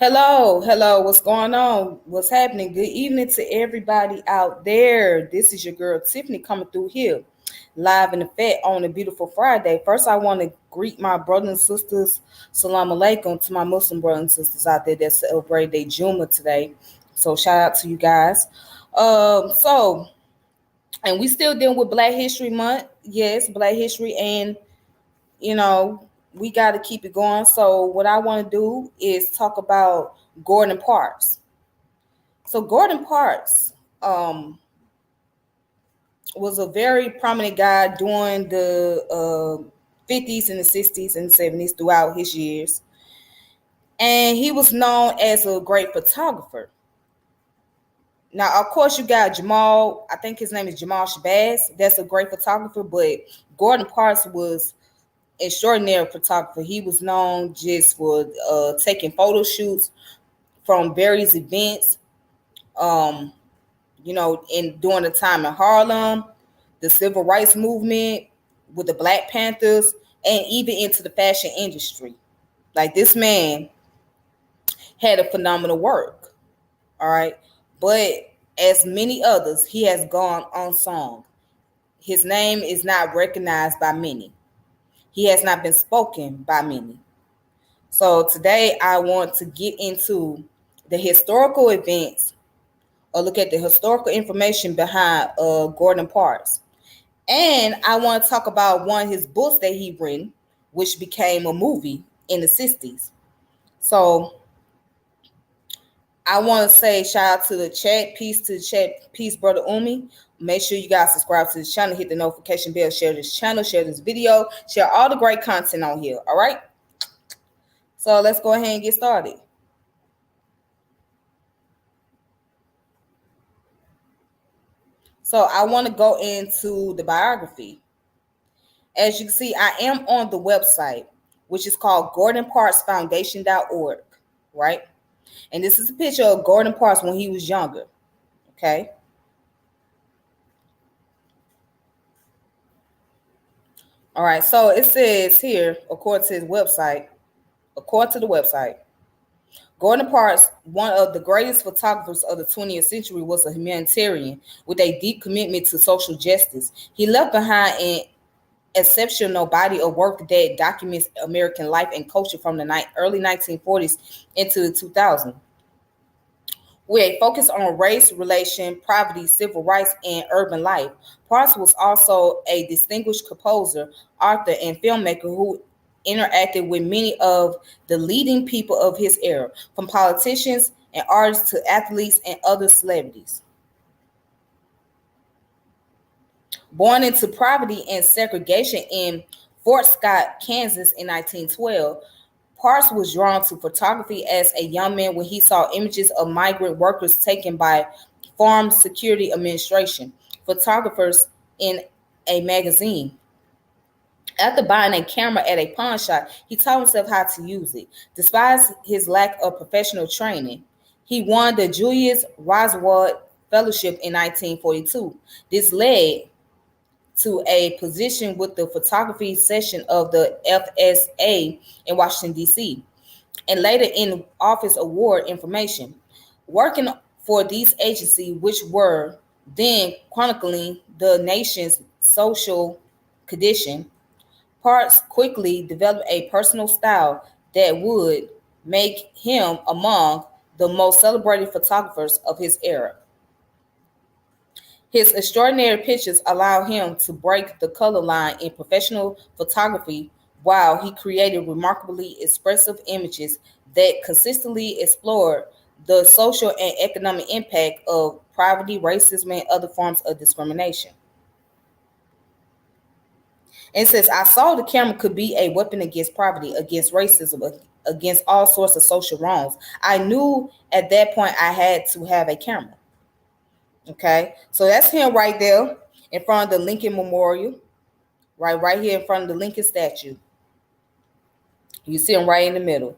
Hello, what's going on? What's happening? Good evening to everybody out there. This is your girl Tiffany coming through here, live in effect on a beautiful Friday. First, I want to greet my brothers and sisters. Salam alaikum to my Muslim brothers and sisters out there that celebrate their Juma today. So, shout out to you guys. Um, so, and we still dealing with Black History Month. Yes, Black History, and you know, we got to keep it going. So, what I want to do is talk about Gordon Parks. So, Gordon Parks was a very prominent guy during the 50s and the 60s and 70s throughout his years. And he was known as a great photographer. Now, of course, you got Jamal, I think his name is Jamal Shabazz. That's a great photographer, but Gordon Parks was extraordinary photographer. He was known just for taking photo shoots from various events. Um, in during the time in Harlem, the civil rights movement with the Black Panthers, and even into the fashion industry. Like this man had a phenomenal work. All right. But as many others, he has gone unsung. His name is not recognized by many. He has not been spoken by many. So today I want to get into the historical events or look at the historical information behind Gordon Parks. And I want to talk about one of his books that he written, which became a movie in the 60s. So I want to say shout out to the chat. Peace to the chat. Peace, Brother Umi. Make sure you guys subscribe to this channel, hit the notification bell, share this channel, share this video, share all the great content on here. All right. So let's go ahead and get started. So I want to go into the biography. As you can see, I am on the website, which is called GordonParksFoundation.org, right? And this is a picture of Gordon Parks when he was younger, okay? All right, so it says here, according to the website, Gordon Parks, one of the greatest photographers of the 20th century, was a humanitarian with a deep commitment to social justice. He left behind an exceptional body of work that documents American life and culture from the early 1940s into the 2000s. With a focus on race, relation, poverty, civil rights, and urban life. Parks was also a distinguished composer, author, and filmmaker who interacted with many of the leading people of his era, from politicians and artists to athletes and other celebrities. Born into poverty and segregation in Fort Scott, Kansas in 1912, Parks was drawn to photography as a young man when he saw images of migrant workers taken by Farm Security Administration photographers in a magazine. After buying a camera at a pawn shop, he taught himself how to use it. Despite his lack of professional training, he won the Julius Roswell Fellowship in 1942. This led to a position with the photography section of the FSA in Washington, D.C., and later in office award information. Working for these agencies, which were then chronicling the nation's social condition, Parks quickly developed a personal style that would make him among the most celebrated photographers of his era. His extraordinary pictures allow him to break the color line in professional photography while he created remarkably expressive images that consistently explored the social and economic impact of poverty, racism, and other forms of discrimination. And it says, I saw the camera could be a weapon against poverty, against racism, against all sorts of social wrongs. I knew at that point I had to have a camera. Okay, so that's him right there in front of the Lincoln Memorial, right here in front of the Lincoln statue. You see him right in the middle.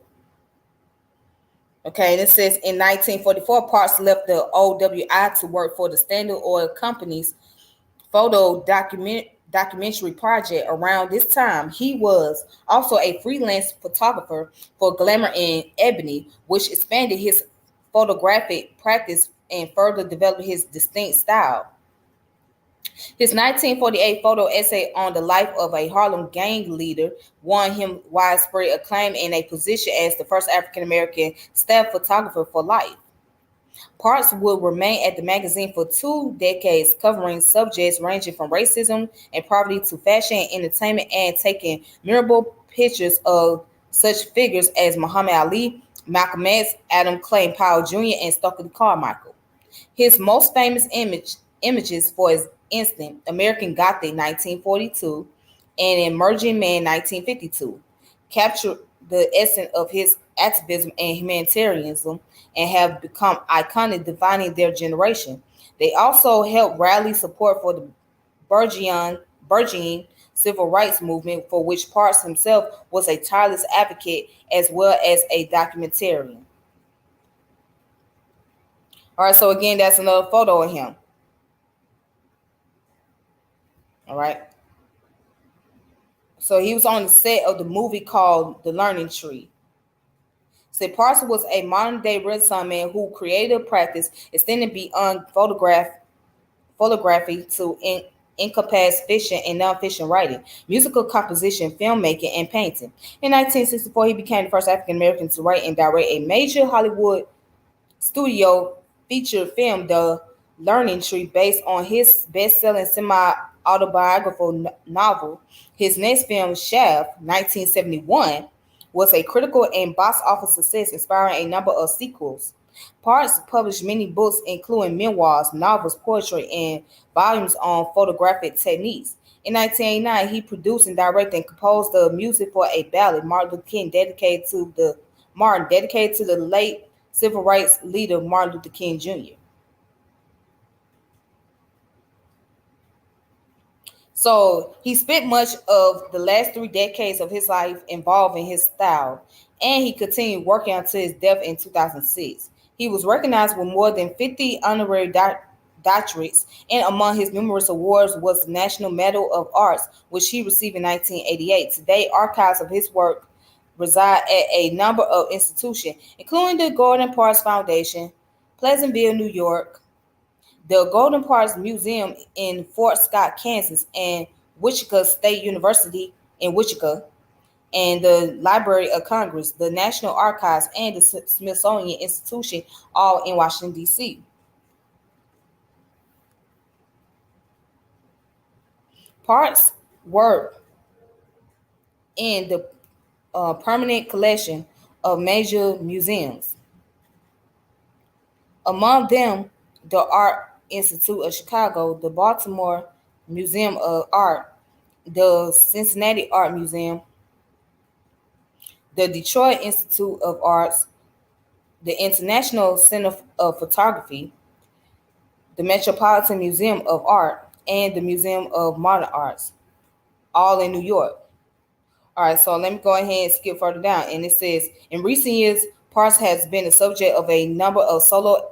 Okay, and it says in 1944, Parks left the OWI to work for the Standard Oil Company's photo documentary project around this time. He was also a freelance photographer for Glamour and Ebony, which expanded his photographic practice and further developed his distinct style. His 1948 photo essay on the life of a Harlem gang leader won him widespread acclaim and a position as the first African American staff photographer for life. Parks would remain at the magazine for 2 decades, covering subjects ranging from racism and poverty to fashion and entertainment, and taking memorable pictures of such figures as Muhammad Ali, Malcolm X, Adam Clayton Powell Jr., and Stokely Carmichael. His most famous images, for instance, American Gothic 1942 and Emerging Man 1952, capture the essence of his activism and humanitarianism and have become iconic, defining their generation. They also helped rally support for the burgeoning civil rights movement, for which Parks himself was a tireless advocate as well as a documentarian. All right, so again, that's another photo of him. All right. So he was on the set of the movie called The Learning Tree. Said Parson was a modern day Renaissance man who created a practice extending beyond photography to encompass fiction and non-fiction writing, musical composition, filmmaking, and painting. In 1964, he became the first African American to write and direct a major Hollywood studio feature film, The Learning Tree, based on his best-selling semi-autobiographical novel. His next film, Shaft, 1971, was a critical and box office success, inspiring a number of sequels. Parks published many books, including memoirs, novels, poetry, and volumes on photographic techniques. In 1989, he produced and directed and composed the music for a ballad, dedicated to the late civil rights leader Martin Luther King Jr. So he spent much of the last 3 decades of his life involved in his style, and he continued working until his death in 2006. He was recognized with more than 50 honorary doctorates, and among his numerous awards was the National Medal of Arts, which he received in 1988. Today, archives of his work reside at a number of institutions, including the Gordon Parks Foundation, Pleasantville, New York, the Golden Parks Museum in Fort Scott, Kansas, and Wichita State University in Wichita, and the Library of Congress, the National Archives, and the Smithsonian Institution, all in Washington, D.C. Parks' work in the permanent collection of major museums, among them the Art Institute of Chicago, the Baltimore Museum of Art, the Cincinnati Art Museum, the Detroit Institute of Arts, the International Center of Photography, the Metropolitan Museum of Art, and the Museum of Modern Arts, all in New York. All right, so let me go ahead and skip further down. And it says, in recent years, Parks has been the subject of a number of solo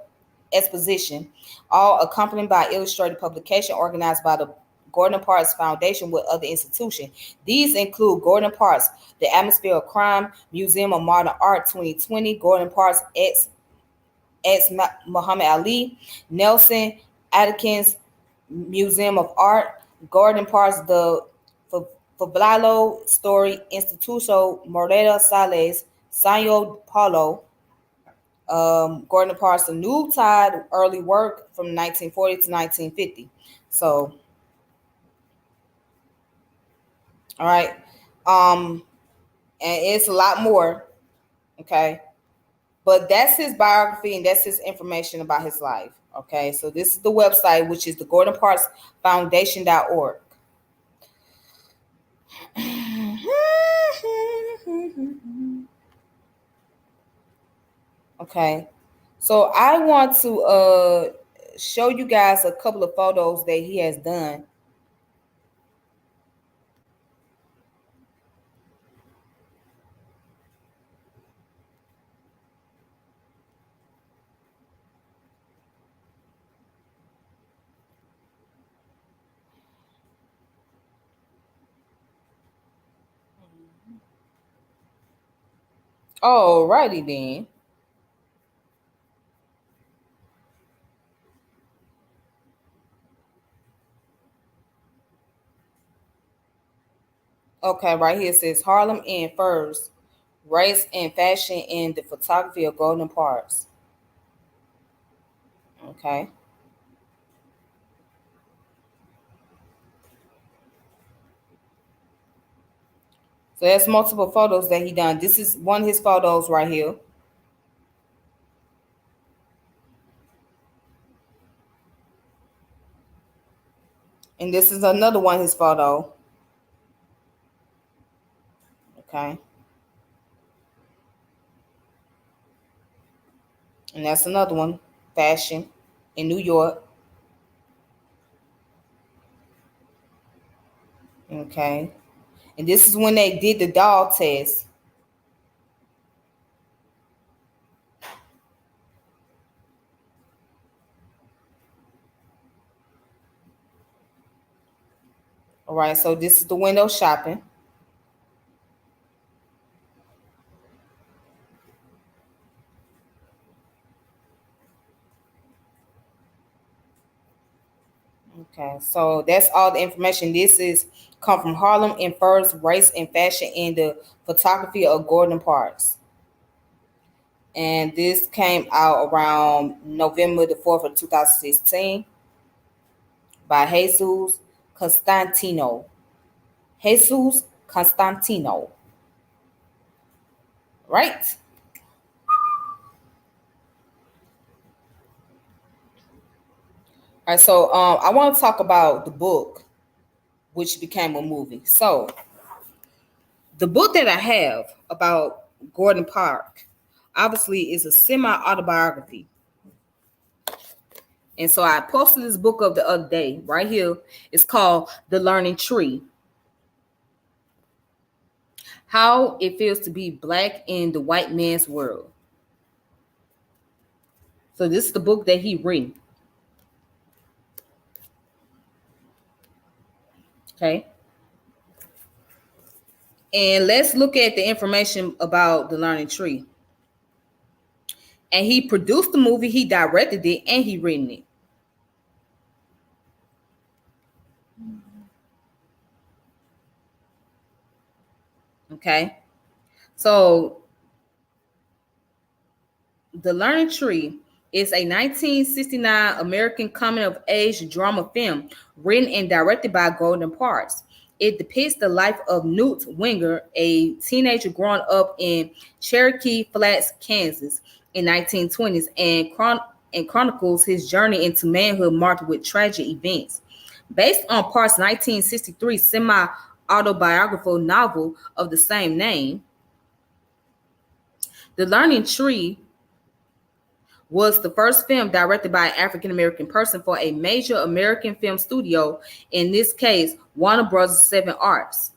exposition, all accompanied by illustrated publication organized by the Gordon Parks Foundation with other institutions. These include Gordon Parks, the Atmosphere of Crime, Museum of Modern Art 2020, Gordon Parks X Muhammad Ali, Nelson Atkins Museum of Art, Gordon Parks, the Fablalo Story Instituto Morera Sales, Sao Paulo, Gordon Parks, The New Tide, early work from 1940 to 1950. So, all right. And it's a lot more. Okay. But that's his biography and that's his information about his life. Okay. So this is the website, which is the Gordon Parks Foundation.org. Okay. So I want to show you guys a couple of photos that he has done. Alrighty then. Okay, right here it says Harlem in furs, race and fashion in the photography of golden parts. Okay. So there's multiple photos that he done. This is one of his photos right here. And this is another one, his photo. Okay. And that's another one. Fashion in New York. Okay. And this is when they did the doll test. All right. So this is the window shopping. Okay, so that's all the information. This is come from Harlem in furs, race and fashion in the photography of Gordon Parks. And this came out around November the 4th of 2016 by Jesus Constantino. Jesus Constantino. Right? All right, so I want to talk about the book, which became a movie. So the book that I have about Gordon Park obviously is a semi-autobiography. And so I posted this book up the other day, right here. It's called The Learning Tree: How It Feels to Be Black in the White Man's World. So this is the book that he read. Okay. And let's look at the information about The Learning Tree. And he produced the movie, he directed it, and he written it. Okay. So The Learning Tree is a 1969 American coming of age drama film written and directed by Golden Parks. It depicts the life of Newt Winger, a teenager growing up in Cherokee Flats, Kansas in 1920s, and chronicles his journey into manhood marked with tragic events. Based on Parks' 1963 semi-autobiographical novel of the same name, The Learning Tree was the first film directed by an African American person for a major American film studio, in this case, Warner Bros. Seven Arts.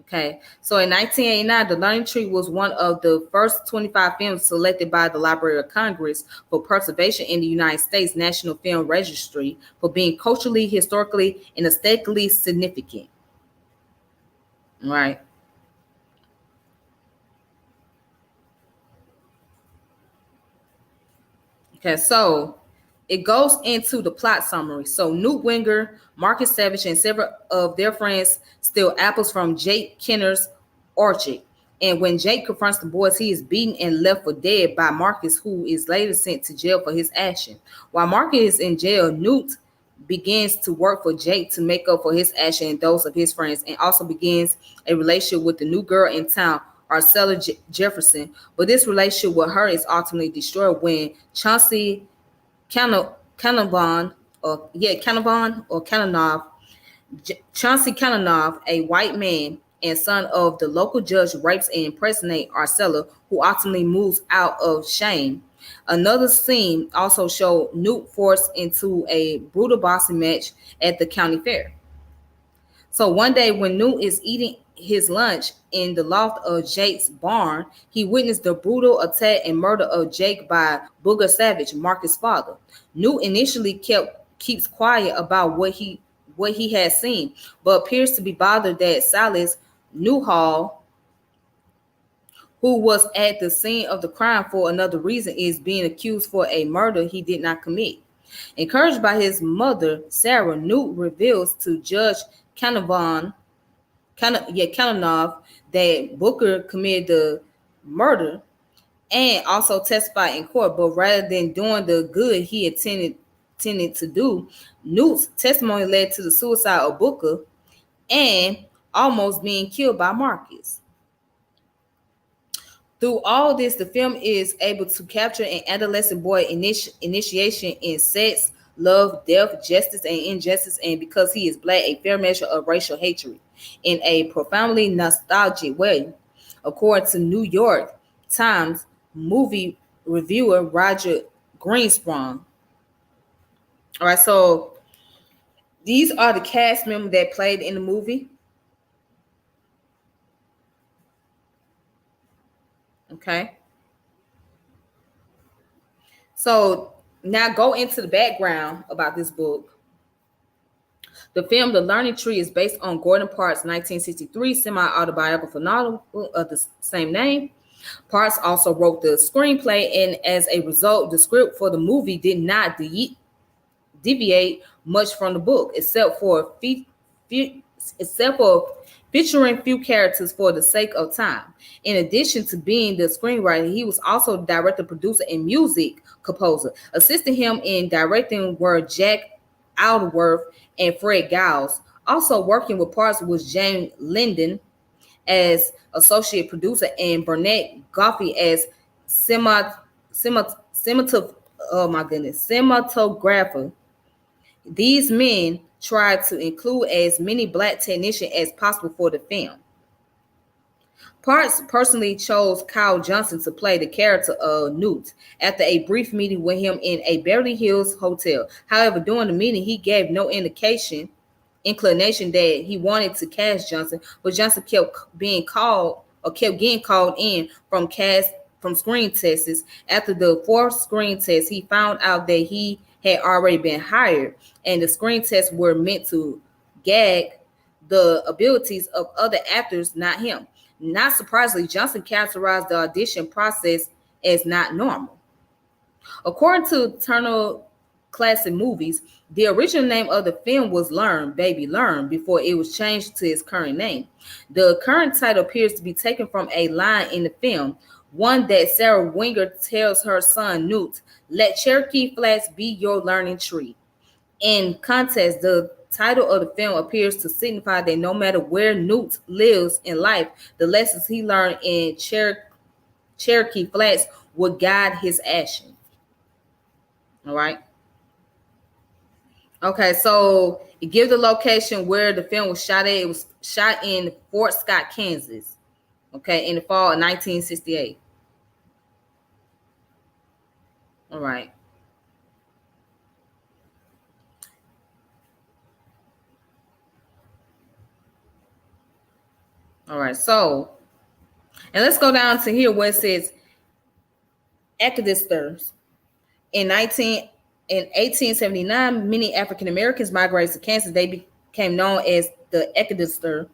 Okay, so in 1989, The Learning Tree was one of the first 25 films selected by the Library of Congress for preservation in the United States National Film Registry for being culturally, historically, and aesthetically significant. Right. Okay, so it goes into the plot summary. So Newt Winger, Marcus Savage, and several of their friends steal apples from Jake Kenner's orchard. And when Jake confronts the boys, he is beaten and left for dead by Marcus, who is later sent to jail for his action. While Marcus is in jail, Newt begins to work for Jake to make up for his action and those of his friends, and also begins a relationship with the new girl in town, Arcella Jefferson. But this relationship with her is ultimately destroyed when Chauncey Canavan, or Cananov, Chauncey Cananov, a white man and son of the local judge, rapes and impersonates Arcella, who ultimately moves out of shame. Another scene also showed Newt forced into a brutal boxing match at the county fair. So one day when Newt is eating his lunch in the loft of Jake's barn, he witnessed the brutal attack and murder of Jake by Booger Savage, Marcus' father. Newt initially keeps quiet about what he had seen, but appears to be bothered that Silas Newhall who was at the scene of the crime for another reason, is being accused for a murder he did not commit. Encouraged by his mother, Sarah, Newt reveals to Judge Canavan, Kananov that Booker committed the murder and also testified in court, but rather than doing the good he intended to do, Newt's testimony led to the suicide of Booker and almost being killed by Marcus. Through all this, the film is able to capture an adolescent boy initiation in sex, love, death, justice, and injustice, and because he is black, a fair measure of racial hatred in a profoundly nostalgic way. According to New York Times movie reviewer Roger Greensprung. All right, so these are the cast members that played in the movie. Okay. So now go into the background about this book. The film The Learning Tree is based on Gordon Parks' 1963 semi-autobiographical novel of the same name. Parks also wrote the screenplay, and as a result, the script for the movie did not deviate much from the book, except for featuring few characters for the sake of time. In addition to being the screenwriter, he was also director, producer, and music composer. Assisting him in directing were Jack Alderworth and Fred Giles. Also working with Parks was James Linden as associate producer and Burnett Goffey as cinematographer. These men tried to include as many black technicians as possible for the film. Parks personally chose Kyle Johnson to play the character of Newt after a brief meeting with him in a Beverly Hills hotel. However, during the meeting, he gave no inclination that he wanted to cast Johnson, but Johnson kept getting called in from screen tests. After the fourth screen test, he found out that he had already been hired, and the screen tests were meant to gag the abilities of other actors, not him. Not surprisingly, Johnson characterized the audition process as not normal. According to Turner Classic Movies, the original name of the film was Learn, Baby Learn, before it was changed to its current name. The current title appears to be taken from a line in the film, one that Sarah Winger tells her son Newt, "Let Cherokee Flats be your learning tree." In context, the title of the film appears to signify that no matter where Newt lives in life, the lessons he learned in Cherokee Flats would guide his action. All right. Okay, so it gives the location where the film was shot at. It was shot in Fort Scott, Kansas. Okay, in the fall of 1968. All right. All right, so, and let's go down to here where it says Exodusters. In 1879, many African Americans migrated to Kansas. They became known as the Exodusters.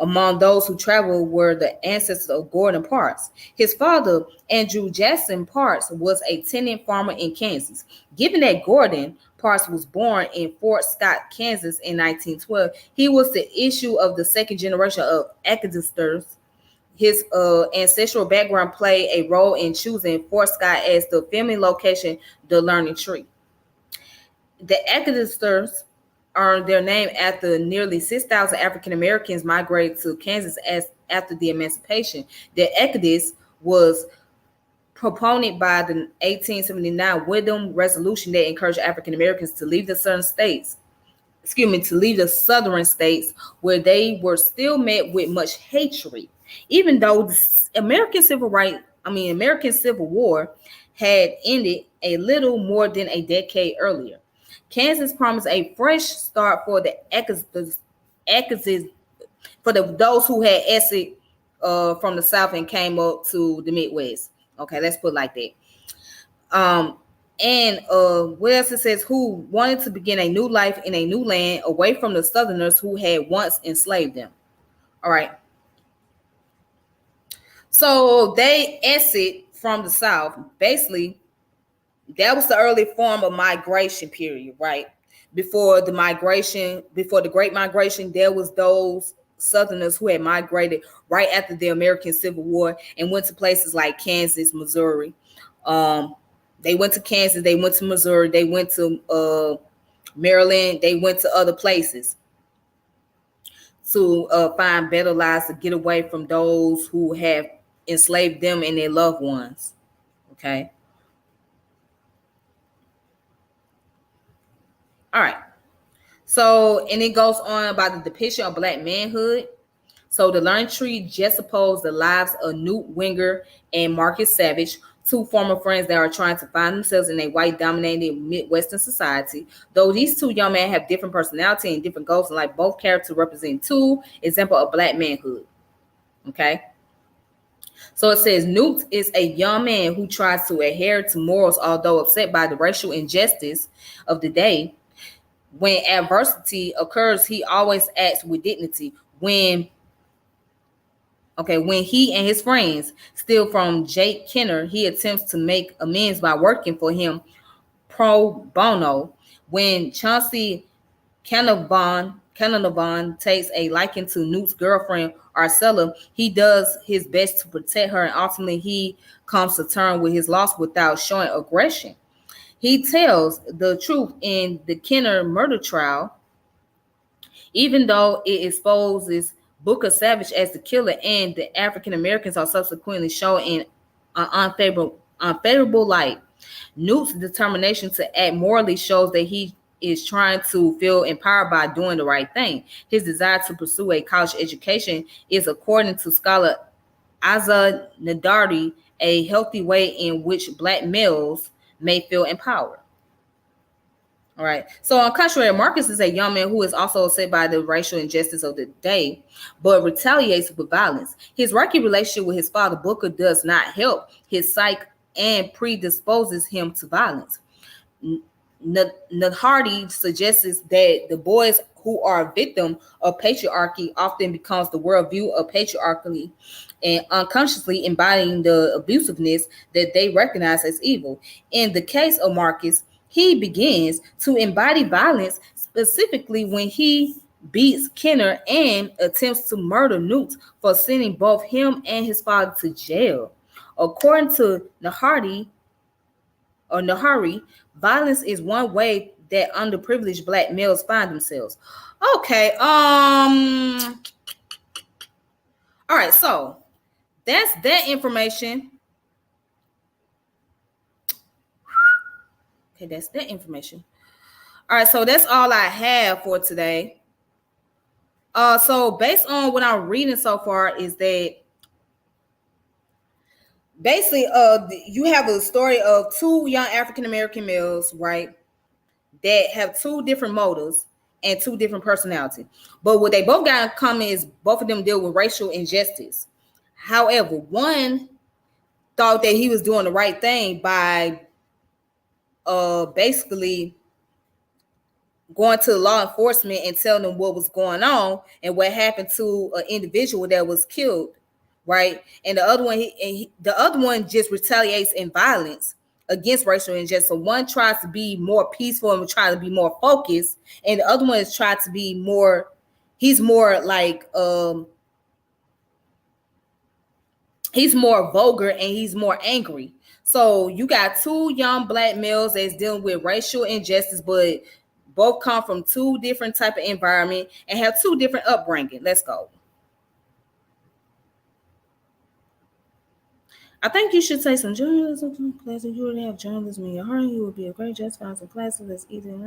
Among those who traveled were the ancestors of Gordon Parks. His father, Andrew Jackson Parks, was a tenant farmer in Kansas. Given that Gordon Parks was born in Fort Scott, Kansas in 1912, he was the issue of the second generation of Exodusters. His ancestral background played a role in choosing Fort Scott as the family location, the learning tree. The Exodusters earned their name after nearly 6,000 African Americans migrated to Kansas after the emancipation. The Exodus was proponent by the 1879 Wyndham Resolution that encouraged African Americans to leave the southern states, where they were still met with much hatred, even though the American Civil War had ended a little more than a decade earlier. Kansas promised a fresh start for the those who had exit from the South and came up to the Midwest. Okay, let's put it like that. And what else it says? Who wanted to begin a new life in a new land away from the Southerners who had once enslaved them. All right. So they exit from the South. Basically, that was the early form of migration period, right? Before the Great Migration, there was those Southerners who had migrated right after the American Civil War and went to places like Kansas, Missouri. Um, they went to Kansas, they went to Missouri, they went to Maryland, they went to other places to find better lives, to get away from those who have enslaved them and their loved ones. Okay. All right. So, and it goes on about the depiction of Black manhood. So, the Learning Tree juxtaposed the lives of Newt Winger and Marcus Savage, two former friends that are trying to find themselves in a white-dominated Midwestern society. Though these two young men have different personality and different goals, and like both characters represent two examples of Black manhood. Okay. So it says Newt is a young man who tries to adhere to morals, although upset by the racial injustice of the day. When adversity occurs, he always acts with dignity. When he and his friends steal from Jake Kenner, he attempts to make amends by working for him pro bono. When Chauncey Canavan takes a liking to Newt's girlfriend, Arcella, he does his best to protect her, and ultimately he comes to terms with his loss without showing aggression. He tells the truth in the Kenner murder trial, even though it exposes Booker Savage as the killer, and the African Americans are subsequently shown in an unfavorable light. Newt's determination to act morally shows that he is trying to feel empowered by doing the right thing. His desire to pursue a college education is, according to scholar Azad Nadardi, a healthy way in which Black males may feel empowered. All right. So, on contrary, Marcus is a young man who is also upset by the racial injustice of the day, but retaliates with violence. His rocky relationship with his father, Booker, does not help his psyche and predisposes him to violence. Nadardi suggests that the boys who are a victim of patriarchy often becomes the worldview of patriarchy and unconsciously embodying the abusiveness that they recognize as evil. In the case of Marcus, he begins to embody violence, specifically when he beats Kenner and attempts to murder Newt for sending both him and his father to jail. According to Nahari, violence is one way that underprivileged Black males find themselves. Okay. All right. So that's that information. Okay, that's that information. All right, so that's all I have for today. So based on what I'm reading so far is that basically you have a story of two young African American males, right, that have two different motives and two different personalities. But what they both got in common is both of them deal with racial injustice. However, one thought that he was doing the right thing by basically going to law enforcement and telling them what was going on and what happened to an individual that was killed, right? And the other one just retaliates in violence against racial injustice. So one tries to be more peaceful and try to be more focused, and the other one is trying to be more. He's more like he's more vulgar and he's more angry. So you got two young Black males that's dealing with racial injustice, but both come from two different type of environment and have two different upbringing. Let's go. I think you should take some journalism classes. You already have journalism in your heart. You would be a great judge. Find some classes that's easy. You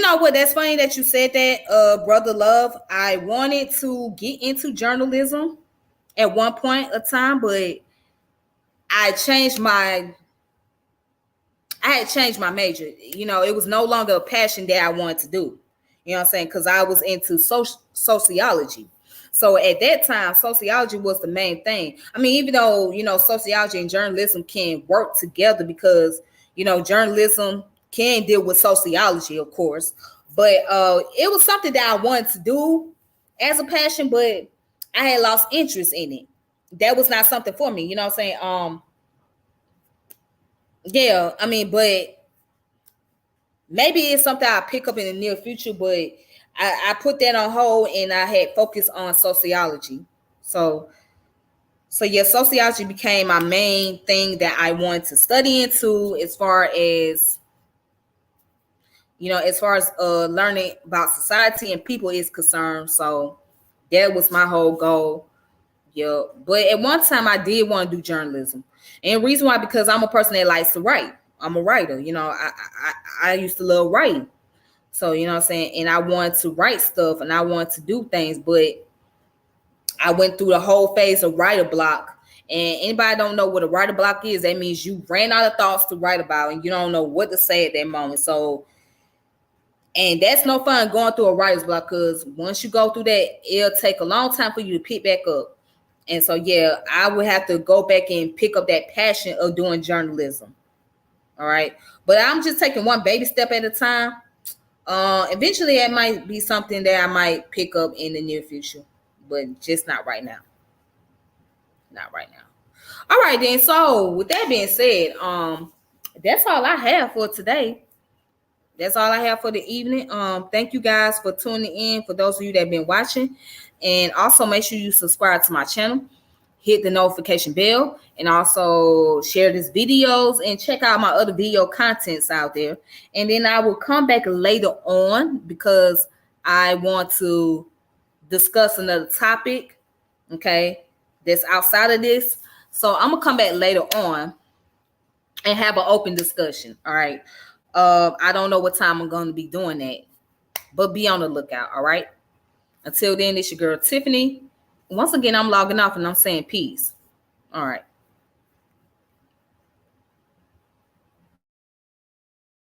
know what? That's funny that you said that, Brother Love. I wanted to get into journalism at one point of time, but I had changed my major. You know, it was no longer a passion that I wanted to do. You know what I'm saying? Because I was into sociology. So at that time, sociology was the main thing. I mean, even though, you know, sociology and journalism can work together because, you know, journalism can deal with sociology, of course. But it was something that I wanted to do as a passion, but I had lost interest in it. That was not something for me. You know what I'm saying? Yeah, I mean, but maybe it's something I'll pick up in the near future, but I put that on hold and I had focused on sociology. So yeah, sociology became my main thing that I wanted to study into as far as learning about society and people is concerned. So that was my whole goal. Yeah. But at one time I did want to do journalism. And the reason why, because I'm a person that likes to write. I'm a writer. I used to love writing. So, you know what I'm saying? And I wanted to write stuff and I wanted to do things, but I went through the whole phase of writer block. And anybody don't know what a writer block is, that means you ran out of thoughts to write about and you don't know what to say at that moment. So, and that's no fun going through a writer's block, because once you go through that, it'll take a long time for you to pick back up. And so, yeah, I would have to go back and pick up that passion of doing journalism. All right. But I'm just taking one baby step at a time. Eventually, it might be something that I might pick up in the near future, but just not right now. Not right now. All right, then. So, with that being said, that's all I have for today. That's all I have for the evening. Thank you guys for tuning in. For those of you that have been watching, and also make sure you subscribe to my channel, hit the notification bell, and also share these videos and check out my other video contents out there. And then I will come back later on because I want to discuss another topic, okay, that's outside of this. So I'm gonna come back later on and have an open discussion. All right. I don't know what time I'm going to be doing that, but be on the lookout. All right. Until then, it's your girl Tiffany. Once again, I'm logging off and I'm saying peace. All right.